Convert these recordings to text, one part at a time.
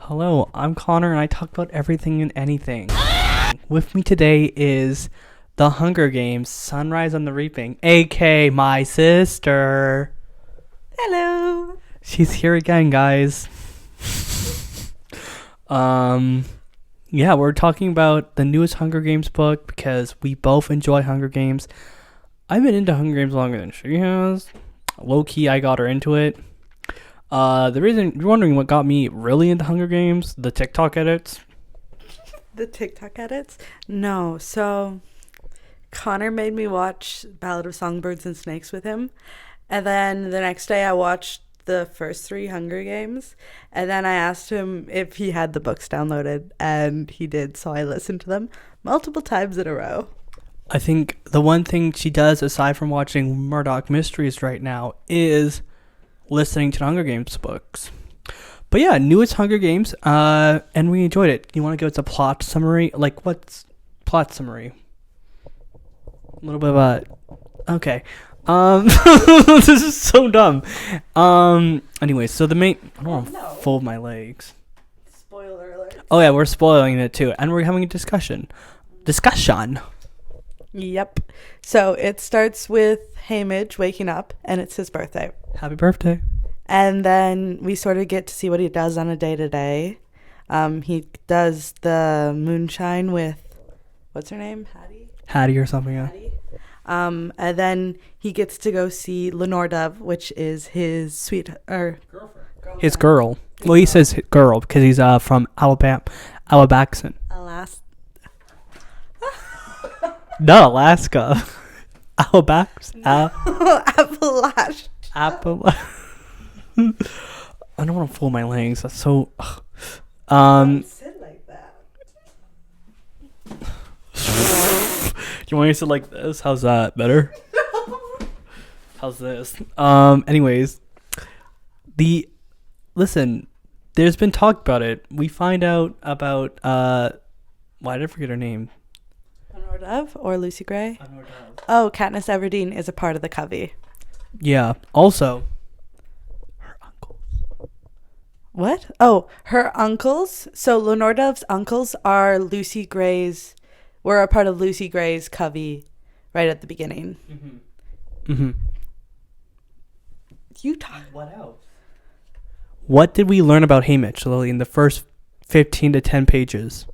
Hello, I'm Connor and I talk about everything and anything. With me today is The Hunger Games, Sunrise on the Reaping, aka my sister. Hello. She's here again, guys. Yeah, we're talking about the newest Hunger Games book because we both enjoy Hunger Games. I've been into Hunger Games longer than she has. Low key, I got her into it. The reason you're wondering what got me really into Hunger Games, the TikTok edits. The TikTok edits? No. So Connor made me watch Ballad of Songbirds and Snakes with him. And then the next day I watched the first 3 Hunger Games. And then I asked him if he had the books downloaded. And he did. So I listened to them multiple times in a row. I think the one thing she does, aside from watching Murdoch Mysteries right now, is listening to the Hunger Games books. But yeah, newest Hunger Games, and we enjoyed it. You want to go to plot summary? Like, what's plot summary? A little bit about it. Okay. This is so dumb. Anyway, so the main... I don't want to fold my legs. Spoiler alert. Oh yeah, we're spoiling it too. And we're having a discussion. Yep. So it starts with Haymitch waking up, and it's his birthday. Happy birthday. And then we sort of get to see what he does on a day-to-day. He does the moonshine with, what's her name? Hattie or something, yeah. Hattie. And then he gets to go see Lenore Dove, which is his girlfriend. His girl. Well, he says girl because he's from Alabaxan. Alaska. Appalachia. I don't want to fold my legs. That's so... Don't sit like that. Do you want me to sit like this? How's that? Better? How's this? Anyways. Listen, there's been talk about it. We find out about... why did I forget her name? Lenore Dove or Lucy Gray? Oh, Katniss Everdeen is a part of the Covey. Yeah. Also... What? Oh, her uncles. So Lenore Dove's uncles are Lucy Gray's. Were a part of Lucy Gray's covey right at the beginning. You talk. What else? What did we learn about Haymitch, Lily, in the first 15 to 10 pages?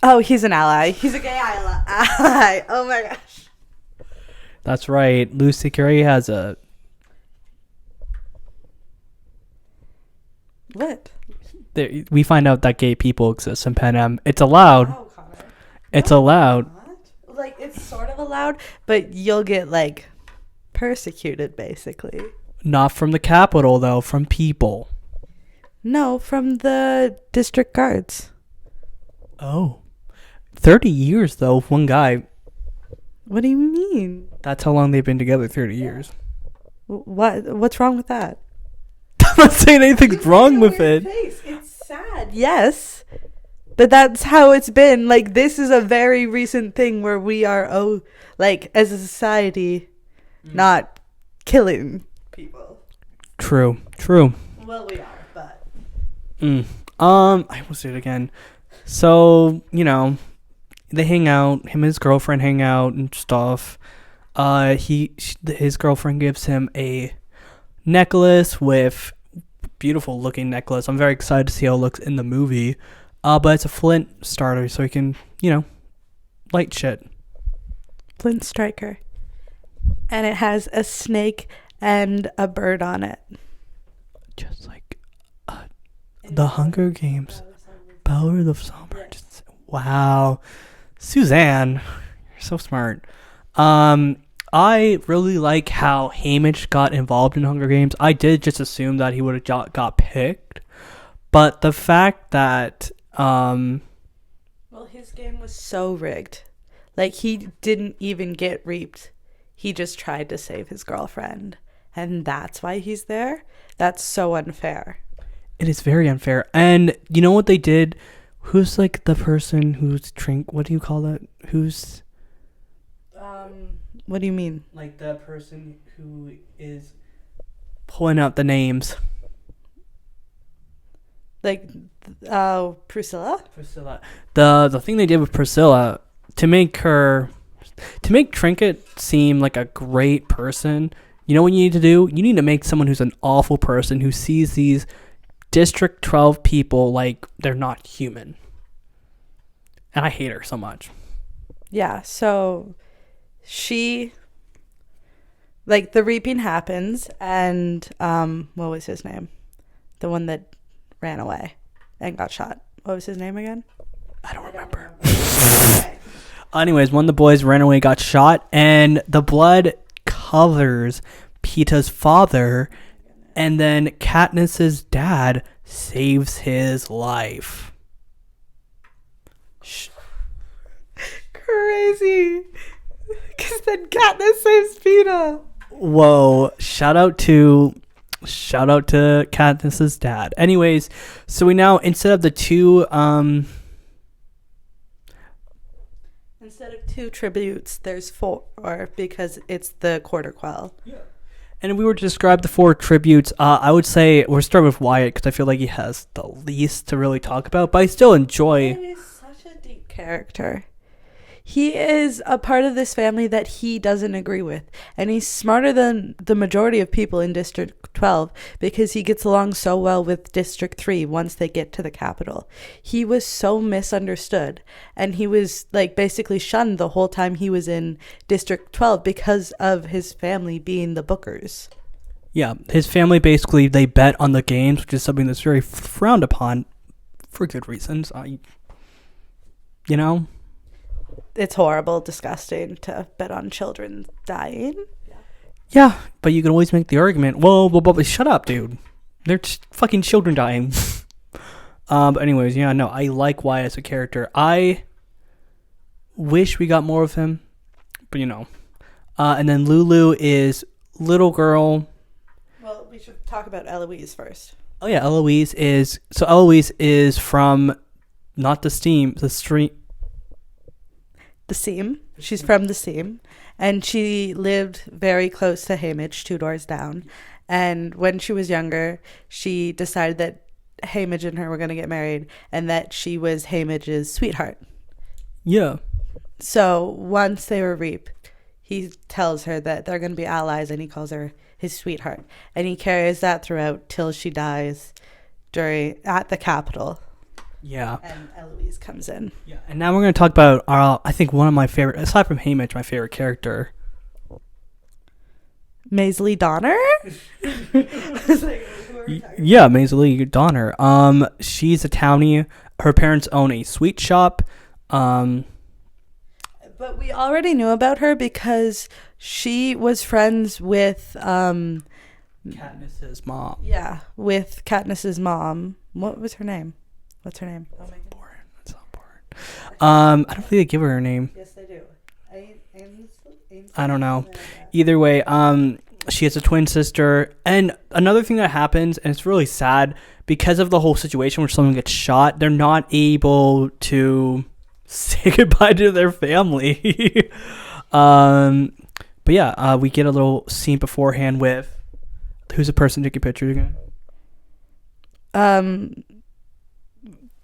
Oh, he's an ally. He's a gay ally. Oh my gosh. That's right. Lucy Gray has a... What? We find out that gay people exist in Panem. It's allowed. Oh, Connor. It's allowed. What? Like, it's sort of allowed, but you'll get, like, persecuted, basically. Not from the Capitol, though. From people. No, from the district guards. Oh. 30 years, though, with one guy. What do you mean? That's how long they've been together, 30 years. What's wrong with that? I'm not saying anything's wrong with it. Face. It's sad, yes. But that's how it's been. Like, this is a very recent thing where we are, as a society, not killing people. True. Well, we are, but... I will say it again. So, they hang out. Him and his girlfriend hang out and stuff. His girlfriend gives him a necklace with... beautiful looking necklace. I'm very excited to see how it looks in the movie. But it's a flint starter, so he can, light shit. Flint striker. And it has a snake and a bird on it. Just like the Hunger Games. Ballad of Songbirds. Wow. Suzanne, you're so smart. I really like how Haymitch got involved in Hunger Games. I did just assume that he would have got picked. But the fact that... Well, his game was so rigged. Like, he didn't even get reaped. He just tried to save his girlfriend. And that's why he's there? That's so unfair. It is very unfair. And you know what they did? Who's, like, the person who's... What do you call that? Who's... What do you mean? Like the person who is pulling out the names. Like, Priscilla? Priscilla. The thing they did with Priscilla to make Trinket seem like a great person, you know what you need to do? You need to make someone who's an awful person who sees these District 12 people like they're not human. And I hate her so much. Yeah, so she, like, the reaping happens, and what was his name? The one that ran away and got shot. What was his name again? I don't remember. Anyways, one of the boys ran away, got shot, and the blood covers Peeta's father, and then Katniss's dad saves his life. Crazy. Because then Katniss saves Peeta. Whoa. Shout out to Katniss's dad. Anyways, so we now, instead of the two... Instead of 2 tributes, there's 4, because it's the Quarter Quell. Yeah. And if we were to describe the 4 tributes, I would say we'll start with Wyatt because I feel like he has the least to really talk about, but I still enjoy. He is such a deep character. He is a part of this family that he doesn't agree with, and he's smarter than the majority of people in District 12 because he gets along so well with District 3 once they get to the capital. He was so misunderstood, and he was like basically shunned the whole time he was in District 12 because of his family being the Bookers. Yeah, his family basically, they bet on the games, which is something that's very frowned upon for good reasons. You know? It's horrible, disgusting to bet on children dying. Yeah, but you can always make the argument, whoa, shut up, dude. They're fucking children dying. But anyways, yeah, no, I like Wyatt as a character. I wish we got more of him, but you know. And then Lulu is little girl. Well, we should talk about Eloise first. Oh yeah, Eloise is from not the stream. The Seam. She's from the Seam, and she lived very close to Haymitch, 2 doors down. And when she was younger, she decided that Haymitch and her were going to get married, and that she was Haymitch's sweetheart. Yeah. So once they were reaped, he tells her that they're going to be allies, and he calls her his sweetheart, and he carries that throughout till she dies at the Capitol. Yeah. And Eloise comes in. Yeah. And now we're going to talk about I think one of my favorite, aside from Haymitch, my favorite character. Maisley Donner? Yeah, Maisley Donner. She's a townie. Her parents own a sweet shop. But we already knew about her because she was friends with Katniss's mom. Yeah, with Katniss's mom. What was her name? What's her name? Oh my God. Boring. That's not boring. I don't think they give her a name. Yes, they do. I don't know. Either way, she has a twin sister. And another thing that happens, and it's really sad, because of the whole situation where someone gets shot, they're not able to say goodbye to their family. But yeah, we get a little scene beforehand with, who's the person taking pictures again?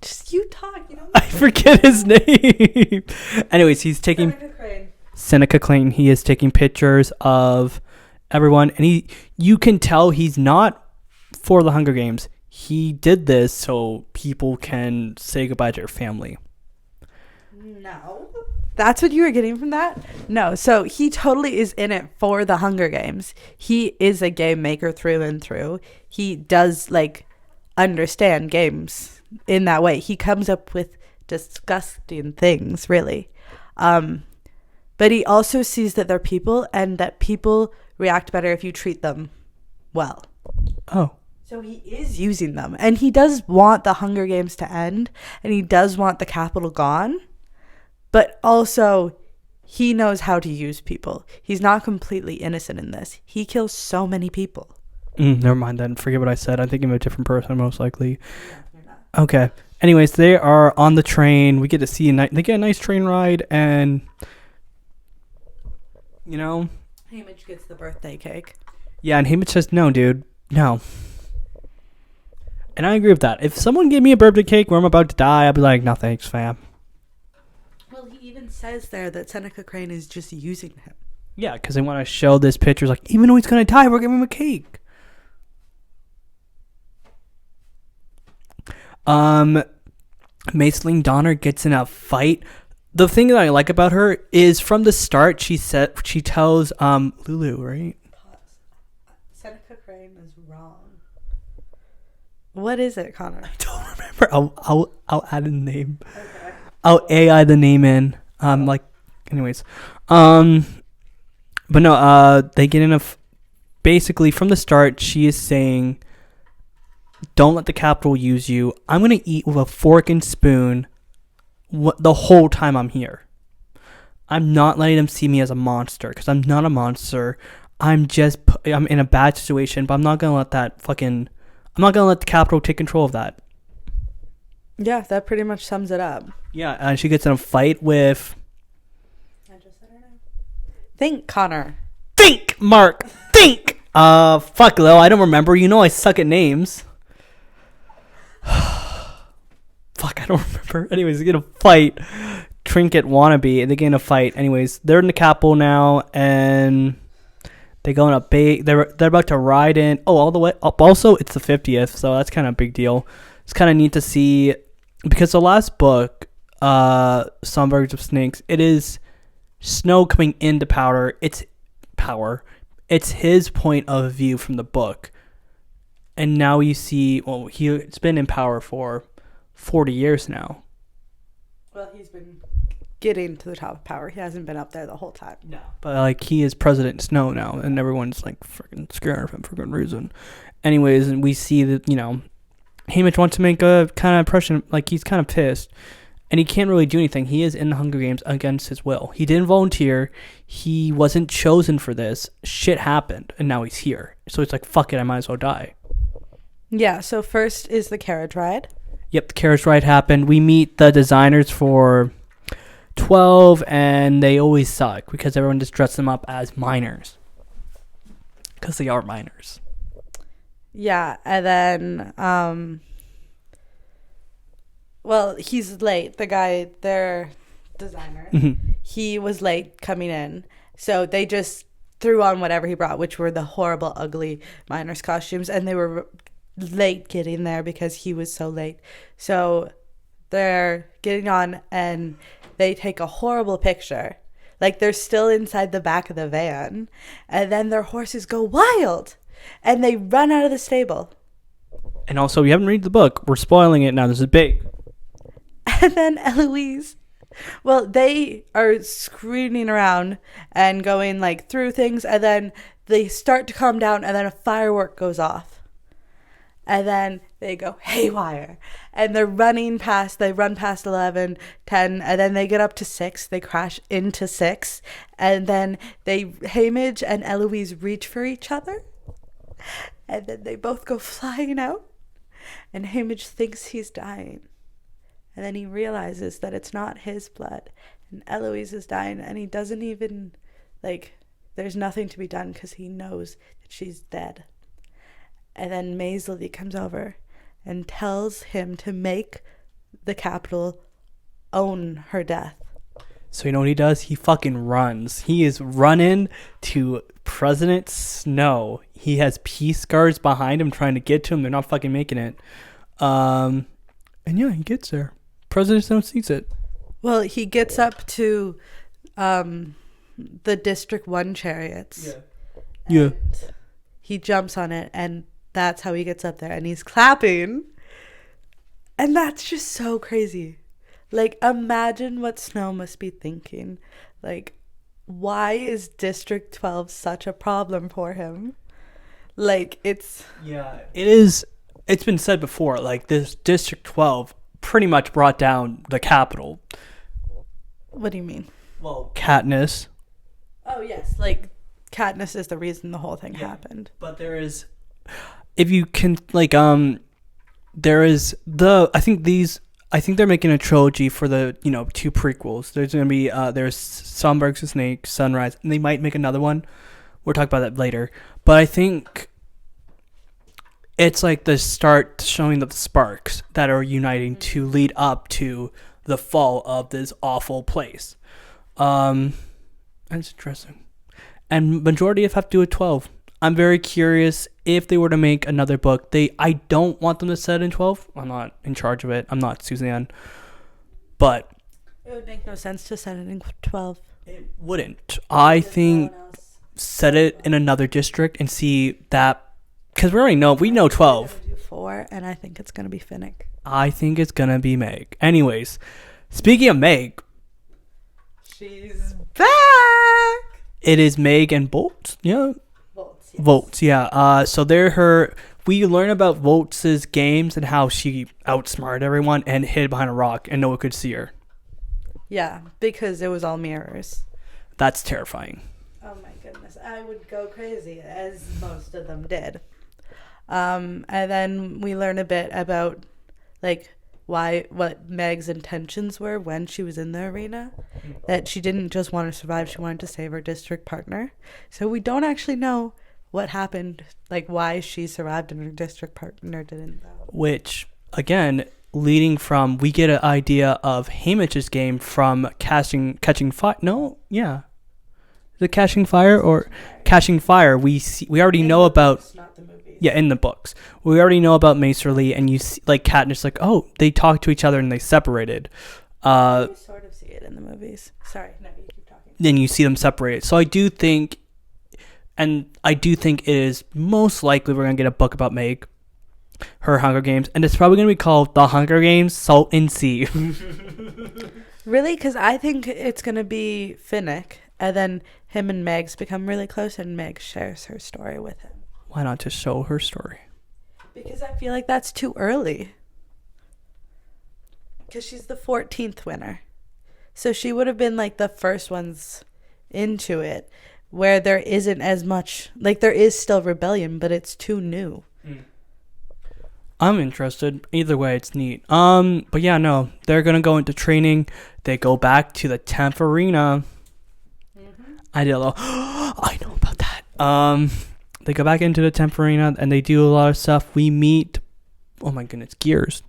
Just you talk, you know. I forget his name. Anyways, he's taking Seneca Crane. He is taking pictures of everyone, and you can tell he's not for the Hunger Games. He did this so people can say goodbye to their family. No. That's what you were getting from that? No. So he totally is in it for the Hunger Games. He is a game maker through and through. He does understand games in that way. He comes up with disgusting things, really. But he also sees that they're people and that people react better if you treat them well. Oh. So he is using them. And he does want the Hunger Games to end. And he does want the Capitol gone. But also, he knows how to use people. He's not completely innocent in this. He kills so many people. Never mind then. Forget what I said. I'm thinking of a different person, most likely. Okay. Anyways, they are on the train. We get to see they get a nice train ride, and you know, Haymitch gets the birthday cake. Yeah, and Haymitch says, "No, dude, No. And I agree with that. If someone gave me a birthday cake where I'm about to die, I'd be like, no thanks, fam. Well, he even says there that Seneca Crane is just using him. Yeah, because they want to show this picture. Like, even though he's going to die, we're giving him a cake. Maceline Donner gets in a fight. The thing that I like about her is from the start, she tells Lulu, right? Seneca Crane is wrong. What is it, Connor? I don't remember. I'll add a name. Okay. I'll AI the name in. Anyways. But no, they get in basically from the start, she is saying, don't let the Capitol use you. I'm going to eat with a fork and spoon the whole time I'm here. I'm not letting them see me as a monster, because I'm not a monster. I'm in a bad situation, but I'm not going to let I'm not going to let the Capitol take control of that. Yeah, that pretty much sums it up. Yeah, and she gets in a fight with... I just said her name. Think, Connor. Think, Mark. Think. Fuck, Lil. I don't remember. You know I suck at names. Fuck, I don't remember. Anyways, they get a fight. Trinket wannabe. They get in a fight. Anyways, they're in the Capitol now, and they go in a big... They're about to ride in... Oh, all the way up. Also, it's the 50th, so that's kind of a big deal. It's kind of neat to see... Because the last book, Songbirds of Snakes, it is Snow coming into power. It's power. It's his point of view from the book. And now you see... Well, it's been in power for 40 years now. Well, he's been getting to the top of power. He hasn't been up there the whole time. No. But, like, he is President Snow now, and everyone's, like, freaking scared of him for good reason. Anyways, and we see that, Haymitch wants to make a kind of impression, like, he's kind of pissed, and he can't really do anything. He is in the Hunger Games against his will. He didn't volunteer. He wasn't chosen for this. Shit happened, and now he's here. So it's like, fuck it, I might as well die. Yeah, so first is the carriage ride. Yep, the carriage ride happened. We meet the designers for 12, and they always suck because everyone just dresses them up as minors. Because they are minors. Yeah, and then, well, he's late. The guy, their designer, he was late coming in. So they just threw on whatever he brought, which were the horrible, ugly miners' costumes. And they were late getting there because he was so late. So they're getting on and they take a horrible picture. Like, they're still inside the back of the van. And then their horses go wild. And they run out of the stable. And also, you haven't read the book. We're spoiling it now. This is big. And then Eloise, well, they are screaming around and going, like, through things. And then they start to calm down. And then a firework goes off. And then they go haywire. And they run past 11, 10. And then they get up to 6. They crash into 6. And then Haymitch and Eloise reach for each other. And then they both go flying out. And Haymitch thinks he's dying. And then he realizes that it's not his blood. And Eloise is dying. And he doesn't even, there's nothing to be done because he knows that she's dead. And then Maisley comes over and tells him to make the Capitol own her death. So you know what he does? He fucking runs. He is running to President Snow. He has peace guards behind him trying to get to him. They're not fucking making it. And yeah, he gets there. President Snow sees it. Well, he gets up to the District 1 chariots. Yeah. He jumps on it, and that's how he gets up there. And he's clapping. And that's just so crazy. Like, imagine what Snow must be thinking. Like, why is District 12 such a problem for him? Like, it's... Yeah, it is. It's been said before, like, this District 12 pretty much brought down the Capitol. What do you mean? Well, Katniss. Oh, yes. Like, Katniss is the reason the whole thing happened. But there is... If you can, there is I think they're making a trilogy for the, 2 prequels. There's going to be, there's Songbirds of Snakes, Sunrise, and they might make another one. We'll talk about that later. But I think it's like the start showing the sparks that are uniting to lead up to the fall of this awful place. That's interesting. And majority have to do with 12. I'm very curious if they were to make another book. I don't want them to set in 12. I'm not in charge of it. I'm not Suzanne. But it would make no sense to set it in 12. It wouldn't. I think set it in another district and see that, because we know 12. Do 4, and I think it's gonna be Finnick. I think it's gonna be Meg. Anyways, speaking of Meg, she's back. It is Meg and Bolt. Yeah. Volts. Yes. Volts. Yeah. So they're her. We learn about Volts' games and how she outsmarted everyone and hid behind a rock and no one could see her. Yeah, because it was all mirrors. That's terrifying. Oh my goodness. I would go crazy, as most of them did. And then we learn a bit about, like, what Meg's intentions were when she was in the arena. That she didn't just want to survive, she wanted to save her district partner. So we don't actually know what happened, like why she survived and her district partner didn't. Which, again, leading from, we get an idea of Hamish's game from catching fire. No, yeah. The catching fire or catching fire. We already know about. Not the movies. Yeah, in the books. We already know about Macerly, and you see, like, Katniss, like, oh, they talked to each other and they separated. You sort of see it in the movies. Sorry, no, you keep talking. Then you see them separated. So I do think it is most likely we're going to get a book about Meg, her Hunger Games, and it's probably going to be called The Hunger Games Salt and Sea. Really? Because I think it's going to be Finnick, and then him and Megs become really close, and Meg shares her story with him. Why not just show her story? Because I feel like that's too early. Because she's the 14th winner. So she would have been like the first ones into it, where there isn't as much, like there is still rebellion, but it's too new. I'm interested. Either way, it's neat. But yeah, no, they're gonna go into training. They go back to the 10th arena. I did a little. I know about that. They go back into the 10th arena and they do a lot of stuff. We meet. Oh my goodness, Gears.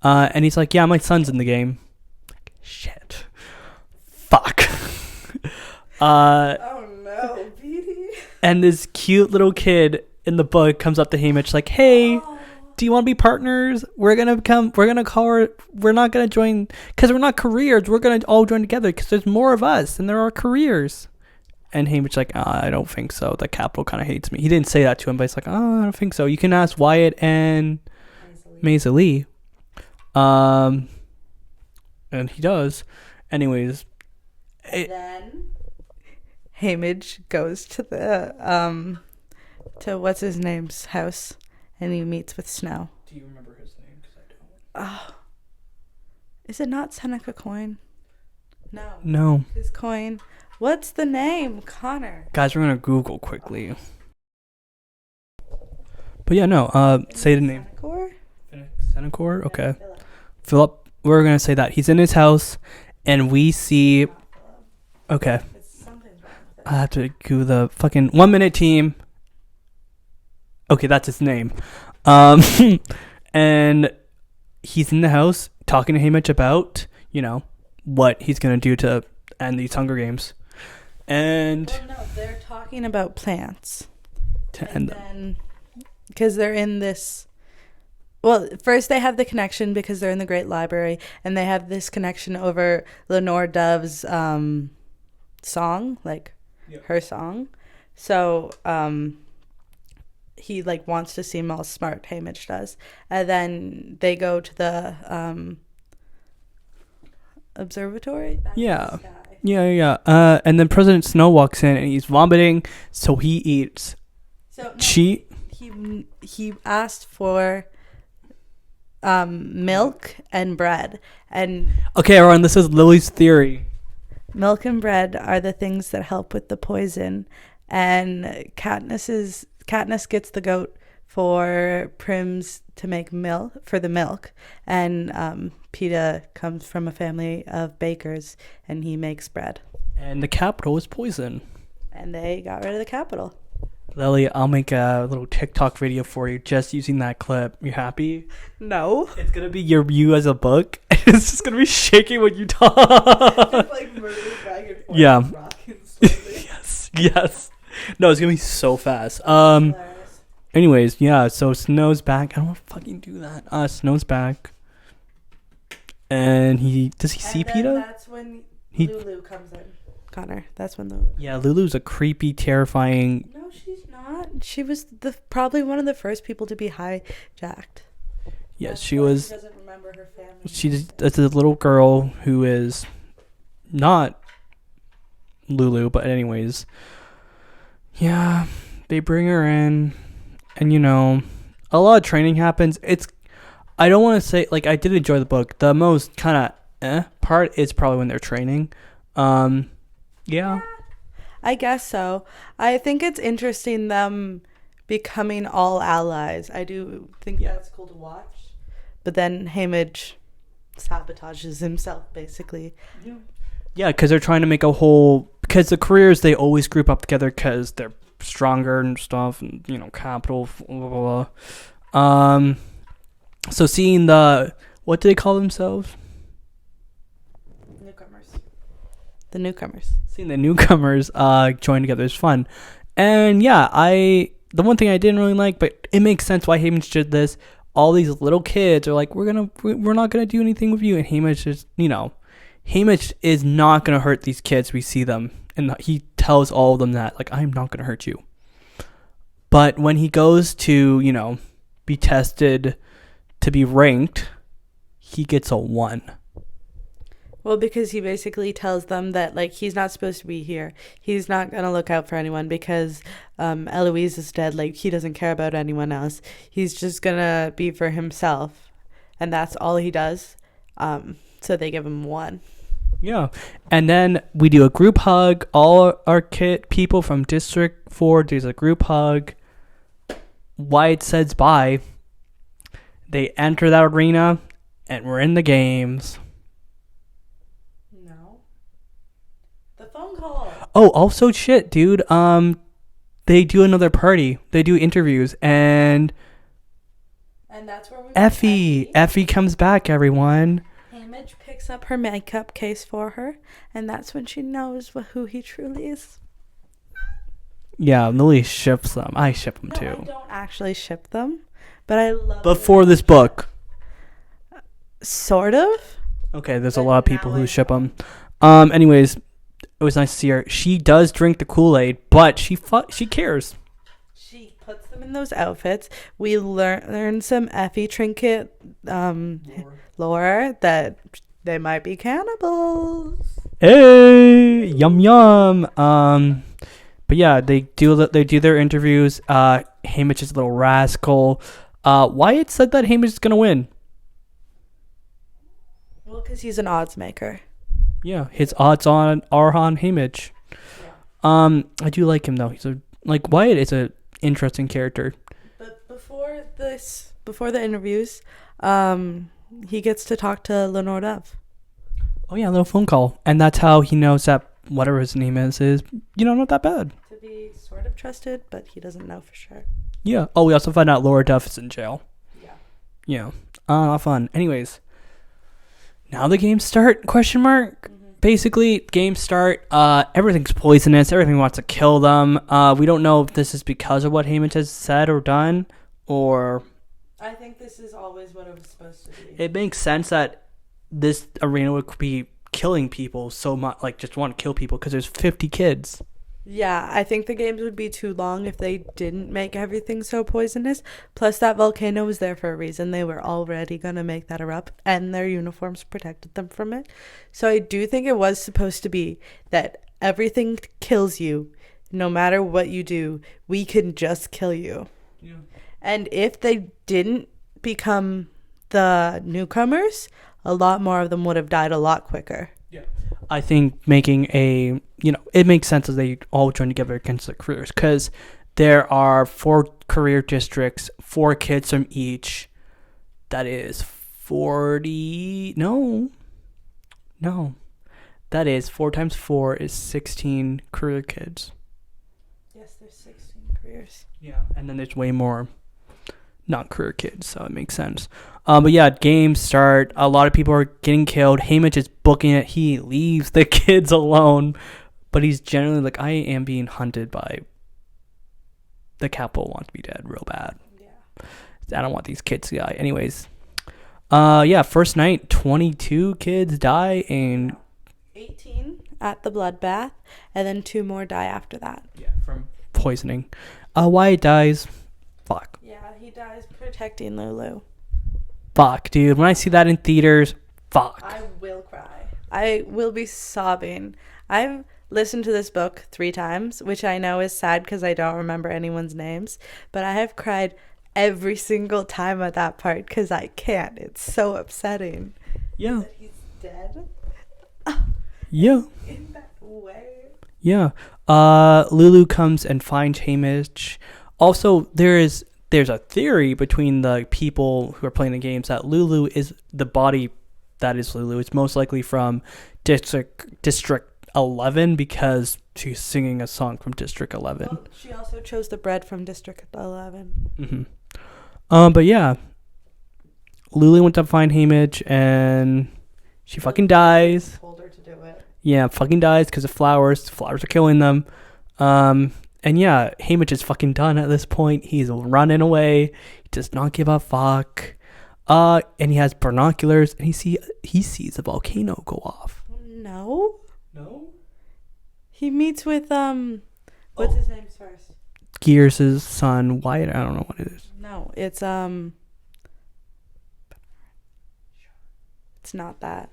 And he's like, yeah, my son's in the game. Like, shit. Fuck. Oh no, Petey. And this cute little kid in the book comes up to Haymitch like, hey, do you want to be partners? We're not going to join, because we're not careers. We're going to all join together because there's more of us and there are careers. And Haymitch like, I don't think so. The Capitol kind of hates me. He didn't say that to him, but he's like, I don't think so. You can ask Wyatt and Maisie Lee. And he does. Anyways. Then Haymitch goes to the to what's his name's house, and he meets with Snow. Do you remember his name? Because I don't. Is it not Seneca Coin? No. His coin. What's the name, Connor? Guys, we're gonna Google quickly. But yeah, no. Say the name. Senecor? Okay. Philip. We're gonna say that he's in his house, and we see. Okay. I have to do the fucking 1 minute team. Okay, that's his name. And he's in the house talking to Haymitch about, what he's going to do to end these Hunger Games. And they're talking about plants. To end them. Because they're in this. Well, first they have the connection because they're in the Great Library, and they have this connection over Lenore Dove's song, her song. So he wants to seem all smart, Haymitch does. And then they go to the observatory. Yeah. And then President Snow walks in and he's vomiting, so he eats. He asked for milk and bread. And okay, everyone, this is Lily's theory. Milk and bread are the things that help with the poison, and Katniss gets the goat for Prims to make milk for the milk, and Peeta comes from a family of bakers, and he makes bread. And the Capitol is poison. And they got rid of the Capitol. Lily, I'll make a little TikTok video for you just using that clip. You happy? No. It's gonna be you as a book. It's just gonna be shaking when you talk. Just like moving back and forth. Yeah. And rocking slowly. Yes. No, it's gonna be so fast. Hilarious. Anyways, yeah. So Snow's back. I don't want to fucking do that. Snow's back, and does he see And then PETA? that's when He- Lulu comes in. Connor, that's when Lulu. Yeah, Lulu's a creepy, terrifying. No, she's not. She was probably one of the first people to be hijacked. Yes, That's she why was. She doesn't remember her family. She's a little girl who is not Lulu, but anyways, yeah, they bring her in, and a lot of training happens. I don't want to say, like, I did enjoy the book. The most kind of part is probably when they're training. Yeah. I guess so. I think it's interesting them becoming all allies. I do think that's cool to watch. But then Haymitch sabotages himself, basically. Yeah, because they're trying to make because the careers, they always group up together because they're stronger and stuff, and, capital, blah, blah, blah. So seeing what do they call themselves? The newcomers. Seeing the newcomers join together is fun. And yeah, the one thing I didn't really like, but it makes sense why Haymitch did this. All these little kids are like, we're not gonna do anything with you, and Haymitch is, Haymitch is not gonna hurt these kids. We see them, and he tells all of them that, like, I'm not gonna hurt you. But when he goes to, be tested to be ranked, he gets a 1. Well, because he basically tells them that, like, he's not supposed to be here. He's not going to look out for anyone because Eloise is dead. Like, he doesn't care about anyone else. He's just going to be for himself. And that's all he does. So they give him 1. Yeah. And then we do a group hug. All our people from District 4 does a group hug. Wyatt says bye. They enter that arena, and we're in the games. Phone call. Oh, also shit, dude. They do another party. They do interviews, and that's where Effie comes back, everyone. Haymitch picks up her makeup case for her, and that's when she knows who he truly is. Yeah, Lily ships them. I ship them too. I don't actually ship them, but I love Before this book. Sort of. Okay, there's a lot of people who ship them. Anyways, it was nice to see her. She does drink the Kool-Aid, but she cares. She puts them in those outfits. We learn some Effie trinket lore that they might be cannibals. Hey, yum yum. But yeah, they do their interviews. Haymitch is a little rascal. Wyatt said that Haymitch is gonna win. Well, because he's an odds maker. Yeah, his odds are on Haymitch. Yeah. I do like him though. Wyatt is a interesting character. But before the interviews, he gets to talk to Lenore Dove. Oh yeah, a little phone call, and that's how he knows that whatever his name is not that bad. To be sort of trusted, but he doesn't know for sure. Yeah. Oh, we also find out Laura Duff is in jail. Yeah. Yeah. Not fun. Anyways, now the games start? ? Basically, games start. Everything's poisonous. Everything wants to kill them. We don't know if this is because of what Haymitch has said or done, or... I think this is always what it was supposed to be. It makes sense that this arena would be killing people so much, like, just want to kill people, because there's 50 kids. Yeah, I think the games would be too long if they didn't make everything so poisonous. Plus, that volcano was there for a reason. They were already going to make that erupt, and their uniforms protected them from it. So I do think it was supposed to be that everything kills you. No matter what you do, we can just kill you. Yeah. And if they didn't become the newcomers, a lot more of them would have died a lot quicker. Yeah. I think making it makes sense as they all join together against their careers, because there are 4 career districts, 4 kids from each. That is 40. No. That is 4 times 4 is 16 career kids. Yes, there's 16 careers. Yeah, and then there's way more non-career kids, so it makes sense. But yeah, games start. A lot of people are getting killed. Haymitch is booking it. He leaves the kids alone, but he's generally like, I am being hunted by the capital wants me dead real bad. Yeah. I don't want these kids to die. Anyways, yeah, first night, 22 kids die, and 18 at the bloodbath, and then 2 more die after that. yeah, from poisoning. Wyatt dies. Fuck. Yeah, he dies protecting Lulu. Fuck, dude. When I see that in theaters, fuck. I will cry. I will be sobbing. I've listened to this book 3 times, which I know is sad because I don't remember anyone's names, but I have cried every single time at that part because I can't. It's so upsetting. Yeah. That he's dead. Yeah. In that way. Yeah. Lulu comes and finds Haymitch. Also, there's a theory between the people who are playing the games that Lulu is the body that is Lulu. It's most likely from District 11 because she's singing a song from District 11. Well, she also chose the bread from District 11. Mm-hmm. But yeah, Lulu went to find Haymitch and she fucking dies. Told her to do it. Yeah, fucking dies because of flowers. The flowers are killing them. And yeah, Haymitch is fucking done at this point. He's running away. He does not give a fuck. And he has binoculars and he sees a volcano go off. No. No? He meets with what's his name first? Gears' son, Wyatt. I don't know what it is. No, it's not that.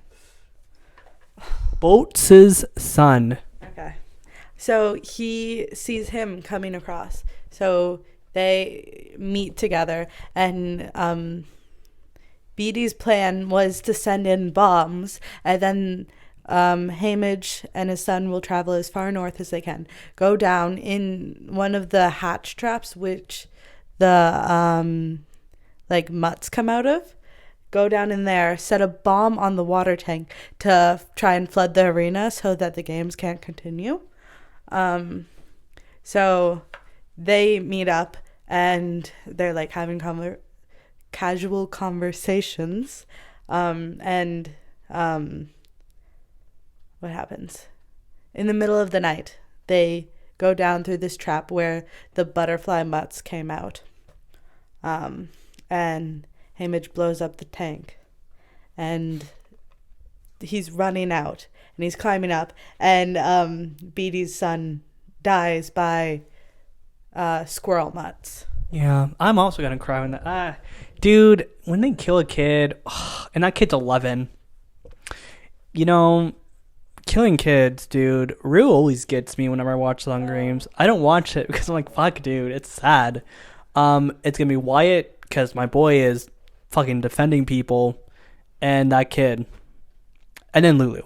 Boats' son. Okay. So he sees him coming across. So they meet together, and Beatty's plan was to send in bombs, and then Haymitch and his son will travel as far north as they can, go down in one of the hatch traps, which the mutts come out of. Go down in there, set a bomb on the water tank to try and flood the arena so that the games can't continue. So they meet up and they're like having casual conversations. What happens? In the middle of the night, they go down through this trap where the butterfly mutts came out. And Haymitch blows up the tank, and he's running out, and he's climbing up, and Beatty's son dies by squirrel mutts. Yeah, I'm also gonna cry when that. Dude, when they kill a kid, and that kid's 11. You know, killing kids, dude. Rue always gets me whenever I watch The Hunger Games. I don't watch it because I'm like, fuck, dude, it's sad. It's gonna be Wyatt because my boy is fucking defending people, and that kid, and then Lulu,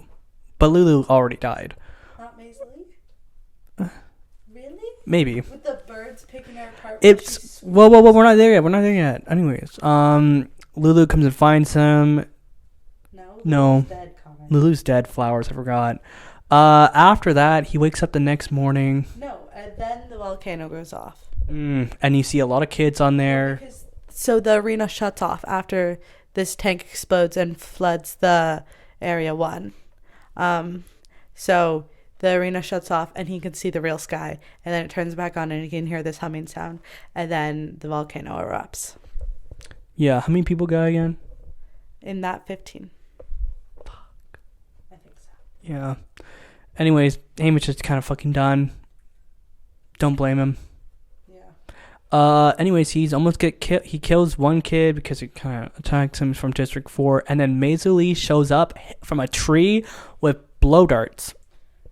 but Lulu already died. Not Maisie? Really? Maybe. With the birds picking her apart. It's whoa, we're not there yet. Anyways, Lulu comes and finds him. No. Dead, Lulu's dead. Flowers, I forgot. After that, he wakes up the next morning. No, and then the volcano goes off. And you see a lot of kids on there. So the arena shuts off after this tank explodes and floods the Area 1. So the arena shuts off and he can see the real sky. And then it turns back on and he can hear this humming sound. And then the volcano erupts. Yeah, how many people die again? In that 15. Fuck. I think so. Yeah. Anyways, Haymitch is kind of fucking done. Don't blame him. Anyways, he's almost get killed. He kills one kid because he kind of attacks him from District 4, and then Maisuli shows up from a tree with blow darts.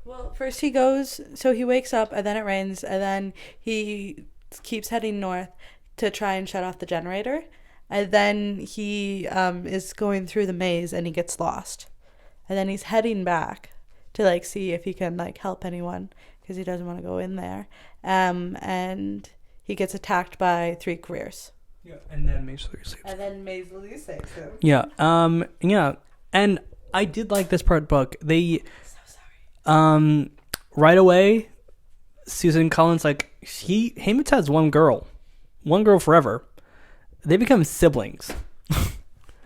Well, first he goes, so he wakes up, and then it rains, and then he keeps heading north to try and shut off the generator, and then he is going through the maze, and he gets lost, and then he's heading back to see if he can help anyone because he doesn't want to go in there, and he gets attacked by 3 careers. Yeah, and then Maisuli saves him. And then Maisuli saves him. Yeah, yeah, and I did like this part of the book. They, So sorry. Right away, Susan Collins Haymitch has one girl forever. They become siblings.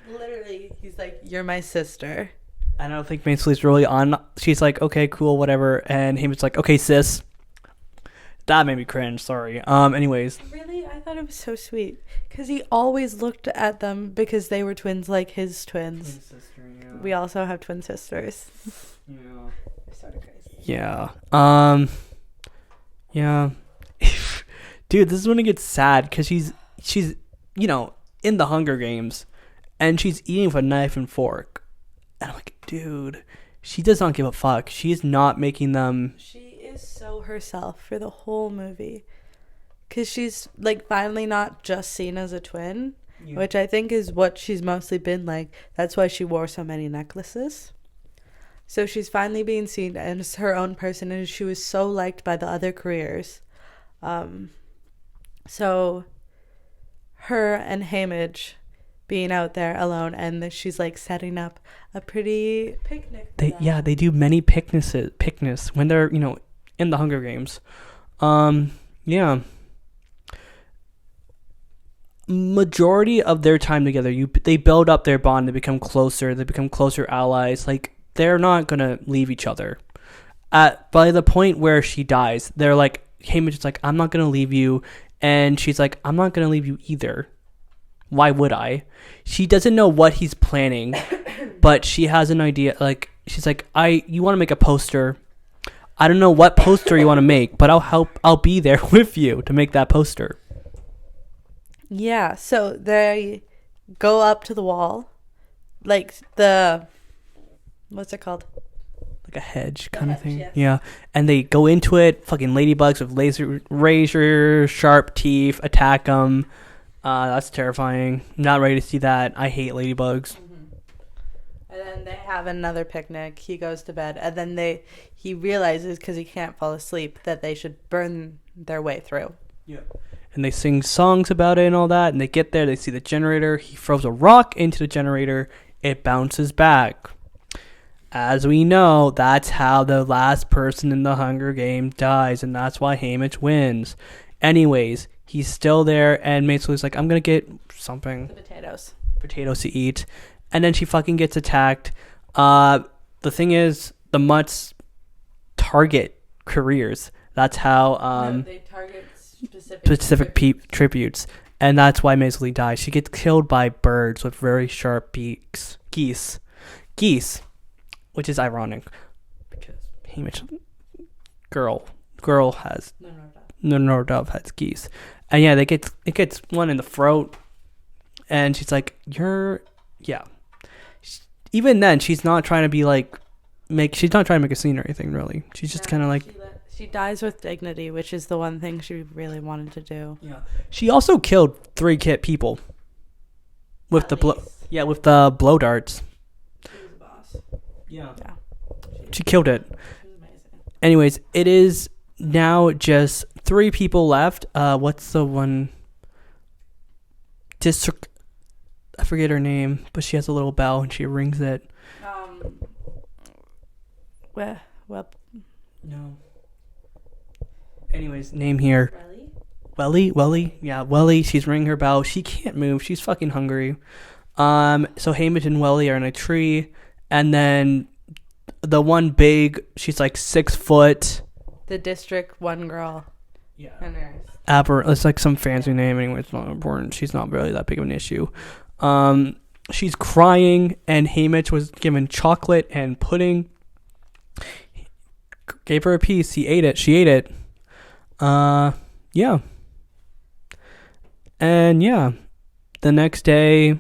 Literally, he's like, "You're my sister." I don't think Mainsley's really on. She's like, okay, cool, whatever. And Haymitch's like, okay, sis. That made me cringe. Sorry. Anyways. Really, I thought it was so sweet because he always looked at them because they were twins, like his twins. Twin sister, yeah. We also have twin sisters. Yeah. It's sort of crazy. Yeah. Yeah. Dude, this is when it gets sad because she's in the Hunger Games, and she's eating with a knife and fork. And I'm like, dude, she does not give a fuck. She's not making them. She is so herself for the whole movie. Because she's, like, finally not just seen as a twin, which I think is what she's mostly been like. That's why she wore so many necklaces. So she's finally being seen as her own person, and she was so liked by the other careers. So her and Haymitch being out there alone, and she's like setting up a pretty picnic. They do many picnics when they're in the Hunger Games. Yeah. Majority of their time together, they build up their bond. They become closer. They become closer allies. Like, they're not gonna leave each other. By the point where she dies, they're like, Haymitch is like, I'm not gonna leave you, and she's like, I'm not gonna leave you either. Why would I? She doesn't know what he's planning, but she has an idea. Like, she's like, you want to make a poster. I don't know what poster you want to make, but I'll be there with you to make that poster. Yeah, so they go up to the wall, like what's it called? Like a hedge kind of thing. Yes. Yeah. And they go into it, fucking ladybugs with razor sharp teeth, attack them. That's terrifying. Not ready to see that. I hate ladybugs. Mm-hmm. And then they have another picnic. He goes to bed, and then he realizes, because he can't fall asleep, that they should burn their way through. Yeah. And they sing songs about it and all that, and they get there, they see the generator. He throws a rock into the generator. It bounces back. As we know, that's how the last person in the Hunger Games dies, and that's why Haymitch wins. Anyways, he's still there, and Mainsley's like, I'm going to get something. The potatoes to eat. And then she fucking gets attacked. The thing is, the mutts target careers. That's how... no, they target specific tributes. And that's why Mainsley dies. She gets killed by birds with very sharp beaks. Geese. Which is ironic. Because Haymitch... Girl has... No, dove has geese. And yeah, it gets one in the throat, and she's like, yeah. Even then, she's not trying to be like, she's not trying to make a scene or anything, really. She's just kind of like... She dies with dignity, which is the one thing she really wanted to do. Yeah. She also killed 3 people. With the blow darts. She was a boss. Yeah. She killed it. She was amazing. Anyways, it is now just 3 people left. What's the one? District. I forget her name, but she has a little bell and she rings it. Well. No. Anyways, name here. Welly? Yeah, Welly. She's ringing her bell. She can't move. She's fucking hungry. So Haymitch and Welly are in a tree, and then the one big, she's like 6 foot. The District 1 girl. Yeah. It's like some fancy name anyway. It's not important. She's not really that big of an issue. She's crying, and Haymitch was given chocolate and pudding. Gave her a piece. She ate it. Yeah. And yeah, the next day,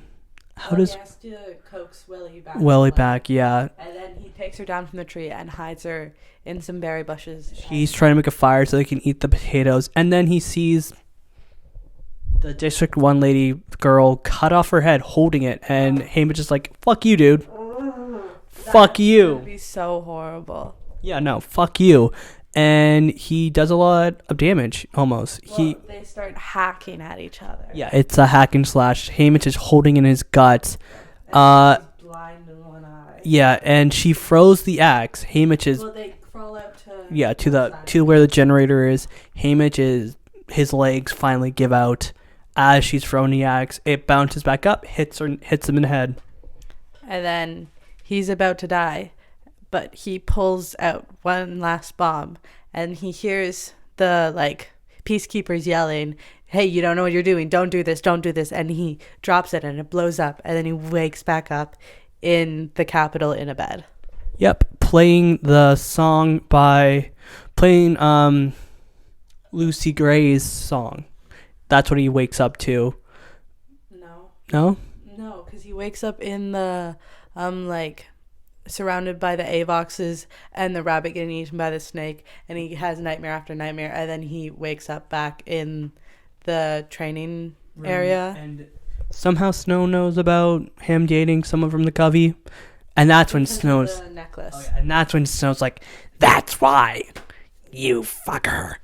He has to coax Welly back, yeah. And then he takes her down from the tree and hides her in some berry bushes. He's trying to make a fire so they can eat the potatoes, and then he sees the District 1 lady girl cut off her head holding it, and Haymitch is like, fuck you, dude. Fuck you. That would be so horrible. Yeah, no, fuck you. And he does a lot of damage, almost. They start hacking at each other. Yeah, it's a hack and slash. Haymitch is holding in his guts. And he's blind in one eye. Yeah, and she throws the axe. Haymitch is... Well, they crawl out to Yeah, to where the generator is. His legs finally give out as she's throwing the axe. It bounces back up, hits him in the head. And then he's about to die, but he pulls out one last bomb, and he hears the peacekeepers yelling, "Hey, you don't know what you're doing. Don't do this. Don't do this." And he drops it, and it blows up, and then he wakes back up in the Capitol in a bed. Yep, playing the song playing Lucy Gray's song. That's what he wakes up to. No, because he wakes up in the surrounded by the Avoxes and the rabbit getting eaten by the snake, and he has nightmare after nightmare, and then he wakes up back in the training area. And somehow Snow knows about him dating someone from the Covey, and that's when Snow's the necklace. Oh, yeah. And that's when Snow's like, "That's why, you fucker."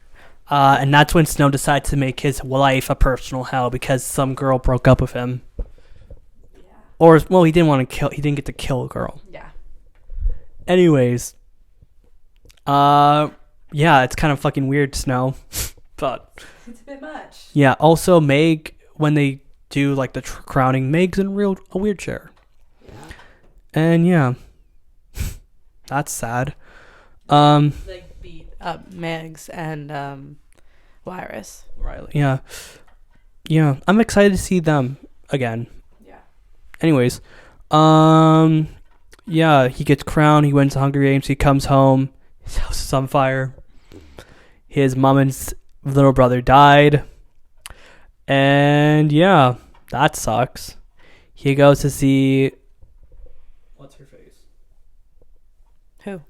And that's when Snow decides to make his life a personal hell because some girl broke up with him. Yeah. Or, well, he didn't get to kill a girl. Yeah. Anyways, yeah, it's kind of fucking weird, Snow, but it's a bit much. Yeah. Also, Meg, when they do the crowning, Meg's in a weird chair. Yeah. And yeah, that's sad. Beat up Megs and Wirus. Riley. Yeah. I'm excited to see them again. Yeah. Anyways, yeah, he gets crowned. He wins the Hunger Games. He comes home. His house is on fire. His mom and little brother died. And yeah, that sucks. He goes to see... What's her face? Who?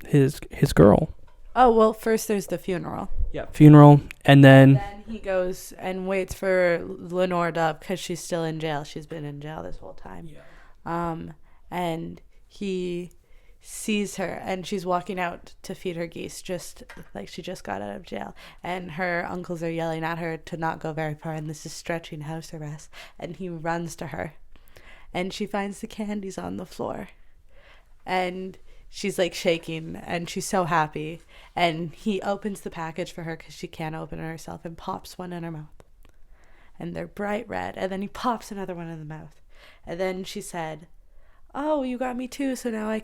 His girl. Oh, well, first there's the funeral. Yeah, funeral. And then he goes and waits for Lenore Dove because she's still in jail. She's been in jail this whole time. Yeah. And he sees her, and she's walking out to feed her geese, just like she just got out of jail. And her uncles are yelling at her to not go very far, and this is stretching house arrest. And he runs to her, and she finds the candies on the floor. And she's shaking, and she's so happy. And he opens the package for her because she can't open it herself, and pops one in her mouth. And they're bright red. And then he pops another one in the mouth. And then she said, "Oh, you got me too, so now I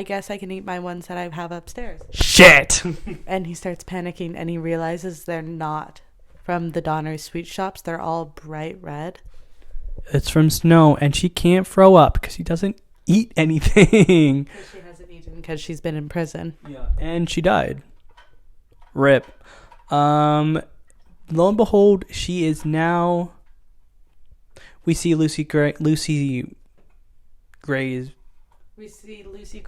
guess I can eat my ones that I have upstairs." Shit! And he starts panicking, and he realizes they're not from the Donner's sweet shops. They're all bright red. It's from Snow, and she can't throw up because she doesn't eat anything. Because she hasn't eaten because she's been in prison. Yeah. And she died. Rip. Lo and behold, she is now... We see Lucy Gray's... We see Lucy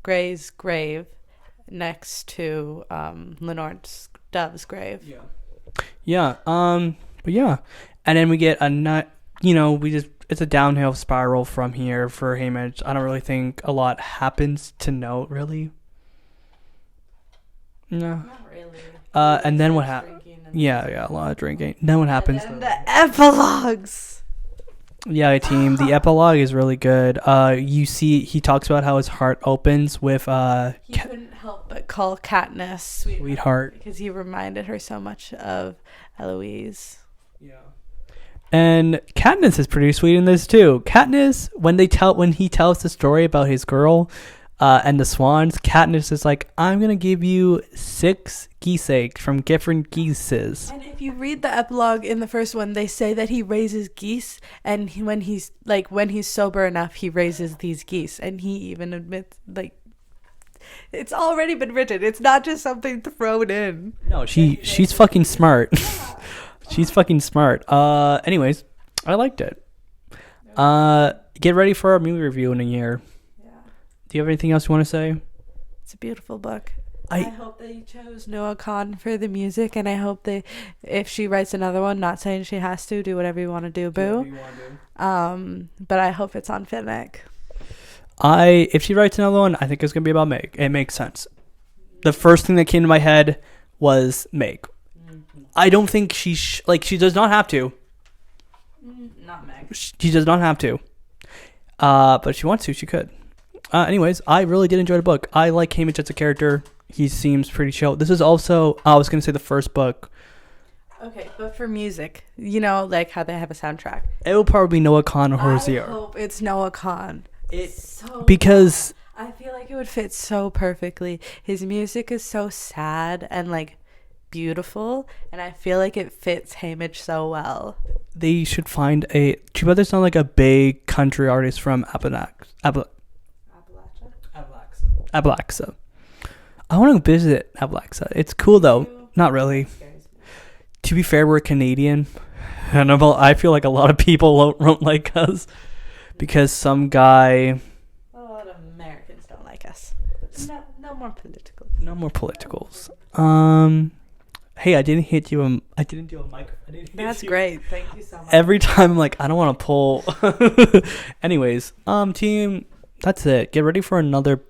Gray's grave next to Lenore Dove's grave. Yeah. Yeah. But yeah. And then we get it's a downhill spiral from here for Haymitch. I don't really think a lot happens to note, really. No. Not really. And then what happens? Yeah, a lot of drinking. Then what happens? And then the epilogues. Yeah, team. The epilogue is really good. You see, he talks about how his heart opens with he couldn't help but call Katniss sweetheart because he reminded her so much of Eloise. Yeah. And Katniss is pretty sweet in this too. Katniss, when he tells the story about his girl, and the swans, Katniss is like, "I'm gonna give you 6 geese eggs from different geeses." And if you read the epilogue in the first one, they say that he raises geese, and when he's sober enough, he raises these geese, and he even admits it's already been written. It's not just something thrown in. No, she's fucking smart. She's fucking smart. Anyways, I liked it. Get ready for our movie review in a year. Do you have anything else you want to say? It's a beautiful book. I hope that you chose Noah Kahn for the music, and I hope if she writes another one, not saying she has to, do whatever you want to do, boo. But I hope it's on Finnick. If she writes another one, I think it's gonna be about Meg. It makes sense. The first thing that came to my head was Meg. Mm-hmm. I don't think she does not have to. Not Meg. She does not have to. But if she wants to, she could. Anyways, I really did enjoy the book. I like Haymitch as a character. He seems pretty chill. This is also, I was going to say the first book. Okay, but for music, you know, like how they have a soundtrack. It will probably be Noah Khan or I Hosier. hope it's Noah Khan. Because I feel like it would fit so perfectly. His music is so sad and like beautiful, and I feel like it fits Haymitch so well. they should find a... Two Brothers sound like a big country artist from Appalachia. I want to visit Appalachia. It's cool though. Not really. To be fair, we're Canadian. And I feel like a lot of people won't like us. Because some guy... A lot of Americans don't like us. No more political. No more politicals. Hey, I didn't hit you. I didn't do a mic. That's great. Thank you so much. Every time I'm like, I don't want to pull. Anyways, team, that's it. Get ready for another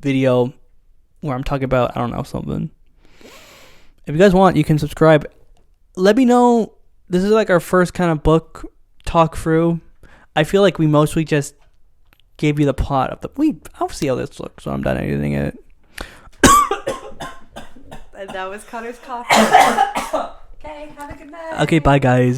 video where I'm talking about, I don't know, something. If you guys want, you can subscribe. Let me know. This is like our first kind of book talk through. I feel like we mostly just gave you the plot of I'll see how this looks when I'm done editing it. And that was Connor's coffee. Okay, have a good night. Okay, bye guys.